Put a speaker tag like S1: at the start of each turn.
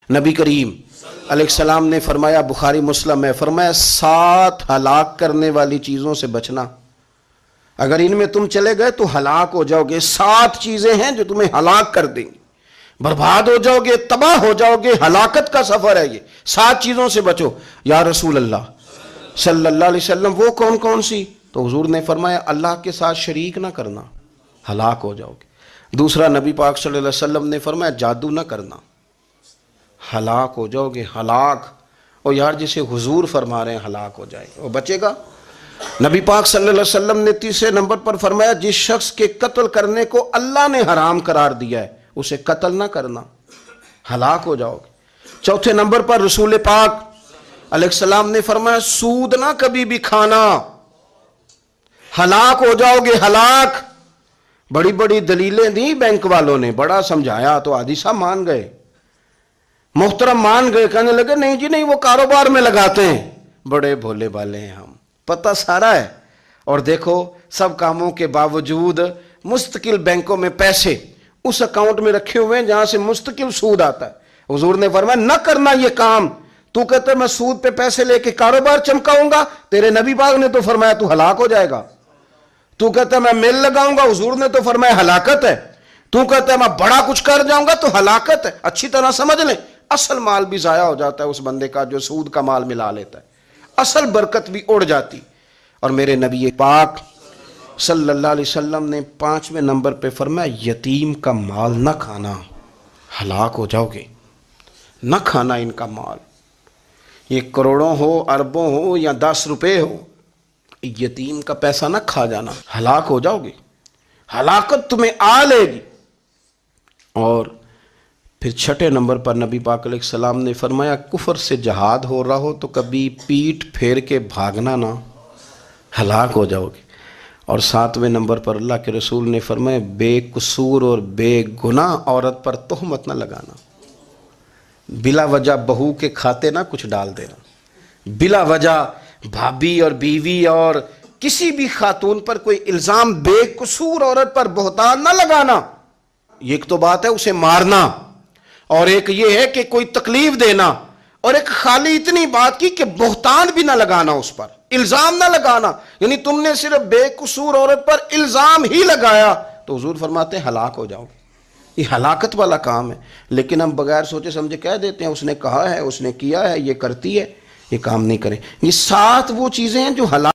S1: نبی کریم علیہ السلام نے فرمایا، بخاری مسلم ہے، فرمایا 7 ہلاک کرنے والی چیزوں سے بچنا، اگر ان میں تم چلے گئے تو ہلاک ہو جاؤ گے۔ 7 چیزیں ہیں جو تمہیں ہلاک کر دیں گی، برباد ہو جاؤ گے، تباہ ہو جاؤ گے، ہلاکت کا سفر ہے یہ، 7 چیزوں سے بچو۔ یا رسول اللہ صلی اللہ علیہ وسلم وہ کون کون سی؟ تو حضور نے فرمایا اللہ کے ساتھ شریک نہ کرنا، ہلاک ہو جاؤ گے۔ دوسرا نبی پاک صلی اللہ علیہ وسلم نے فرمایا جادو نہ کرنا، ہلاک ہو جاؤ گے، ہلاک۔ اور یار جسے حضور فرما رہے ہیں ہلاک ہو جائے وہ بچے گا؟ نبی پاک صلی اللہ علیہ وسلم نے تیسرے نمبر پر فرمایا جس شخص کے قتل کرنے کو اللہ نے حرام قرار دیا ہے اسے قتل نہ کرنا، ہلاک ہو جاؤ گے۔ چوتھے نمبر پر رسول پاک علیہ السلام نے فرمایا سود نہ کبھی بھی کھانا، ہلاک ہو جاؤ گے، ہلاک۔ بڑی بڑی دلیلیں دی بینک والوں نے، بڑا سمجھایا تو عادی صاحب مان گئے، محترم مان گئے، کہنے لگے نہیں جی نہیں وہ کاروبار میں لگاتے ہیں۔ بڑے بھولے بالے ہیں ہم، پتہ سارا ہے۔ اور دیکھو سب کاموں کے باوجود مستقل بینکوں میں پیسے اس اکاؤنٹ میں رکھے ہوئے ہیں جہاں سے مستقل سود آتا ہے۔ حضور نے فرمایا نہ کرنا یہ کام۔ تو کہتا ہے میں سود پہ پیسے لے کے کاروبار چمکاؤں گا، تیرے نبی پاک نے تو فرمایا تو ہلاک ہو جائے گا۔ تو کہتا ہے میں میل لگاؤں گا، حضور نے تو فرمایا ہلاکت ہے۔ تو کہتا ہے میں بڑا کچھ کر جاؤں گا تو ہلاکت ہے۔ اچھی طرح سمجھ لیں، اصل مال بھی ضائع ہو جاتا ہے اس بندے کا جو سود کا مال ملا لیتا ہے، اصل برکت بھی اڑ جاتی۔ اور میرے نبی پاک صلی اللہ علیہ وسلم نے 5ویں نمبر پہ فرمایا یتیم کا مال نہ کھانا، ہلاک ہو جاؤ گے، نہ کھانا ان کا مال، یہ کروڑوں ہو، اربوں ہو یا 10 روپے ہو، یتیم کا پیسہ نہ کھا جانا، ہلاک ہو جاؤ گے، ہلاکت تمہیں آ لے گی۔ اور پھر 6 نمبر پر نبی پاک علیہ السلام نے فرمایا کفر سے جہاد ہو رہا ہو تو کبھی پیٹ پھیر کے بھاگنا نہ، ہلاک ہو جاؤ گے۔ اور 7ویں نمبر پر اللہ کے رسول نے فرمایا بے قصور اور بے گناہ عورت پر تہمت نہ لگانا، بلا وجہ بہو کے کھاتے نہ کچھ ڈال دینا، بلا وجہ بھابھی اور بیوی اور کسی بھی خاتون پر کوئی الزام بے قصور عورت پر بہتان نہ لگانا۔ ایک تو بات ہے اسے مارنا، اور ایک یہ ہے کہ کوئی تکلیف دینا، اور ایک خالی اتنی بات کی کہ بہتان بھی نہ لگانا، اس پر الزام نہ لگانا، یعنی تم نے صرف بے قصور عورت پر الزام ہی لگایا تو حضور فرماتے ہیں ہلاک ہو جاؤ گے۔ یہ ہلاکت والا کام ہے، لیکن ہم بغیر سوچے سمجھے کہہ دیتے ہیں اس نے کہا ہے، اس نے کیا ہے، یہ کرتی ہے، یہ کام نہیں کریں۔ یہ 7 وہ چیزیں ہیں جو ہلاک